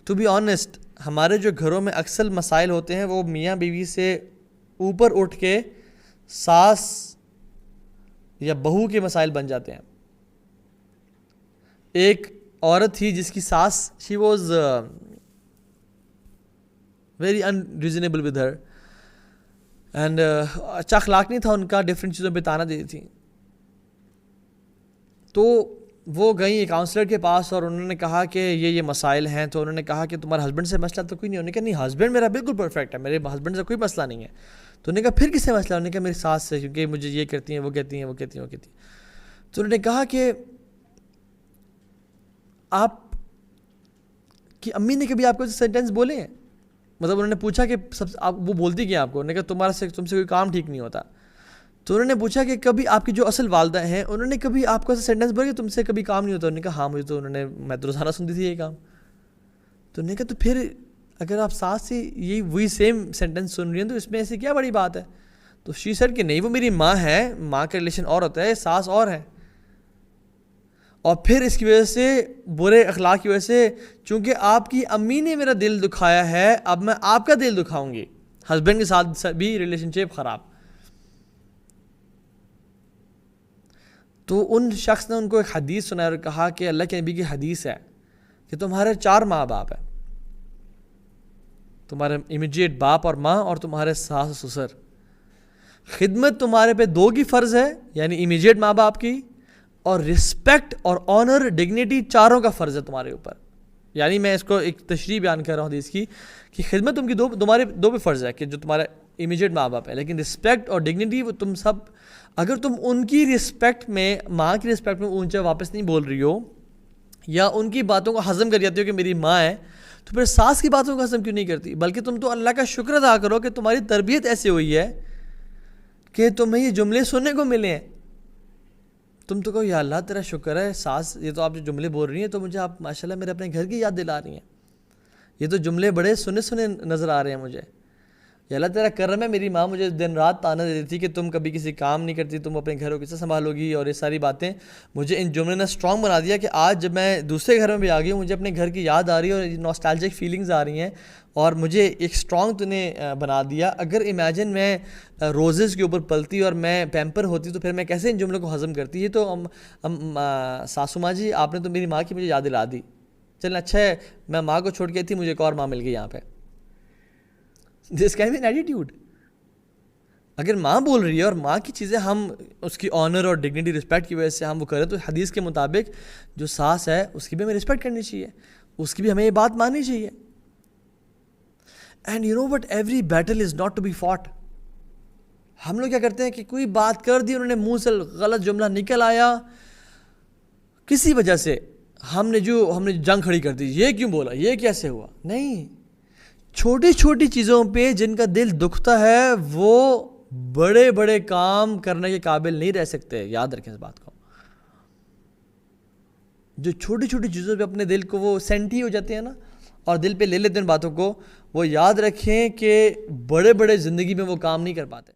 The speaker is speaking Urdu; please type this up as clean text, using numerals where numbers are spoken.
ٹو بی آنیسٹ ہمارے جو گھروں میں اکثر مسائل ہوتے ہیں وہ میاں بیوی سے اوپر اٹھ کے ساس یا بہو کے مسائل بن جاتے ہیں. ایک عورت تھی جس کی ساس she was very unreasonable with her and اچھا اخلاق نہیں تھا ان کا, ڈفرینٹ چیزوں پہ تانا دیتی تھیں. تو وہ گئیں کاؤنسلر کے پاس اور انہوں نے کہا کہ یہ مسائل ہیں. تو انہوں نے کہا کہ تمہارے ہسبینڈ سے مسئلہ تو کوئی نہیں. انہوں نے کہا نہیں, ہسبینڈ میرا بالکل پرفیکٹ ہے, میرے ہسبینڈ سے کوئی مسئلہ نہیں ہے. تو انہوں نے کہا پھر کس سے مسئلہ؟ انہوں نے کہا میری ساس سے, کیونکہ مجھے یہ کرتی ہیں, وہ کہتی ہیں, وہ کہتی ہیں, وہ کہتی ہیں. تو انہوں نے کہا کہ آپ کی امی نے کبھی آپ کو سینٹینس بولے ہیں؟ مطلب انہوں نے پوچھا کہ وہ بولتی کیا آپ کو؟ انہوں نے کہا تم سے کوئی کام ٹھیک نہیں ہوتا. تو انہوں نے پوچھا کہ کبھی آپ کی جو اصل والدہ ہیں انہوں نے کبھی آپ کو ایسا سینٹینس بولا کہ تم سے کبھی کام نہیں ہوتا؟ انہوں نے کہا ہاں مجھے تو میں تو روزانہ سنتی تھی یہ کام. تو انہوں نے کہا تو پھر اگر آپ ساس سے یہی وہی سیم سینٹینس سن رہی ہیں تو اس میں ایسی کیا بڑی بات ہے؟ تو شی سیڈ کہ نہیں, وہ میری ماں ہے, ماں کا ریلیشن اور ہوتا ہے, ساس اور ہے. اور پھر اس کی وجہ سے, برے اخلاق کی وجہ سے, چونکہ آپ کی امی نے میرا دل دکھایا ہے اب میں آپ کا دل دکھاؤں گی. ہسبینڈ کے ساتھ بھی ریلیشن شپ خراب. تو ان شخص نے ان کو ایک حدیث سنایا اور کہا کہ اللہ کے نبی کی حدیث ہے کہ تمہارے 4 ماں باپ ہیں, تمہارے امیڈیٹ باپ اور ماں اور تمہارے ساس سسر. خدمت تمہارے پہ 2 کی فرض ہے, یعنی امیڈیٹ ماں باپ کی, اور رسپیکٹ اور آنر ڈگنیٹی 4 کا فرض ہے تمہارے اوپر. یعنی میں اس کو ایک تشریح بیان کر رہا ہوں حدیث کی کہ خدمت تم کی تمہارے 2 پہ فرض ہے کہ جو تمہارے امیڈیٹ ماں باپ ہے, لیکن رسپیکٹ اور ڈگنیٹی وہ تم سب, اگر تم ان کی رسپیکٹ میں, ماں کی رسپیکٹ میں اونچا واپس نہیں بول رہی ہو یا ان کی باتوں کو ہضم کر جاتی ہو کہ میری ماں ہے, تو پھر ساس کی باتوں کو ہضم کیوں نہیں کرتی؟ بلکہ تم تو اللہ کا شکر ادا کرو کہ تمہاری تربیت ایسی ہوئی ہے کہ تمہیں یہ جملے سننے کو ملے ہیں. تم تو کہو یا اللہ تیرا شکر ہے ساس, یہ تو آپ جو جملے بول رہی ہیں تو مجھے آپ ماشاء اللہ میرے اپنے گھر کی یاد دلا رہی ہیں, یہ تو جملے بڑے سنے نظر آ رہے ہیں مجھے. یا اللہ تیرا کرم ہے, میری ماں مجھے دن رات تانا دیتی تھی کہ تم کبھی کسی کام نہیں کرتی, تم اپنے گھر کو کیسے سنبھالو گی, اور یہ ساری باتیں مجھے ان جملے نے اسٹرانگ بنا دیا کہ آج جب میں دوسرے گھر میں بھی آ گئی ہوں مجھے اپنے گھر کی یاد آ رہی ہے اور نوسٹالجک فیلنگز آ رہی ہیں, اور مجھے ایک اسٹرانگ تو نے بنا دیا. اگر امیجن میں روزز کے اوپر پلتی اور میں پیمپر ہوتی تو پھر میں کیسے ان جملوں کو ہضم کرتی. یہ تو ساسو ماں جی آپ نے تو میری ماں کی مجھے یاد دلا دی. چلیں اچھا ہے میں ماں کو چھوڑ کے تھی, مجھے ایک اور ماں مل گئی یہاں پہ. This can be an attitude. اگر ماں بول رہی ہے اور ماں کی چیزیں ہم اس کی آنر اور ڈگنیٹی رسپیکٹ کی وجہ سے ہم وہ کریں, تو حدیث کے مطابق جو ساس ہے اس کی بھی ہمیں رسپیکٹ کرنی چاہیے, اس کی بھی ہمیں یہ بات ماننی چاہیے. And you know but every battle is not to be fought. ہم لوگ کیا کرتے ہیں کہ کوئی بات کر دی, انہوں نے منہ سے غلط جملہ نکل آیا, کسی وجہ سے ہم نے جنگ کھڑی کر دی, یہ کیوں بولا, یہ کیسے ہوا. نہیں, چھوٹی چھوٹی چیزوں پہ جن کا دل دکھتا ہے وہ بڑے بڑے کام کرنے کے قابل نہیں رہ سکتے. یاد رکھیں اس بات کو. جو چھوٹی چھوٹی چیزوں پہ اپنے دل کو وہ سینٹی ہو جاتے ہیں نا, اور دل پہ لے لیتے ہیں ان باتوں کو, وہ یاد رکھیں کہ بڑے بڑے زندگی میں وہ کام نہیں کر پاتے.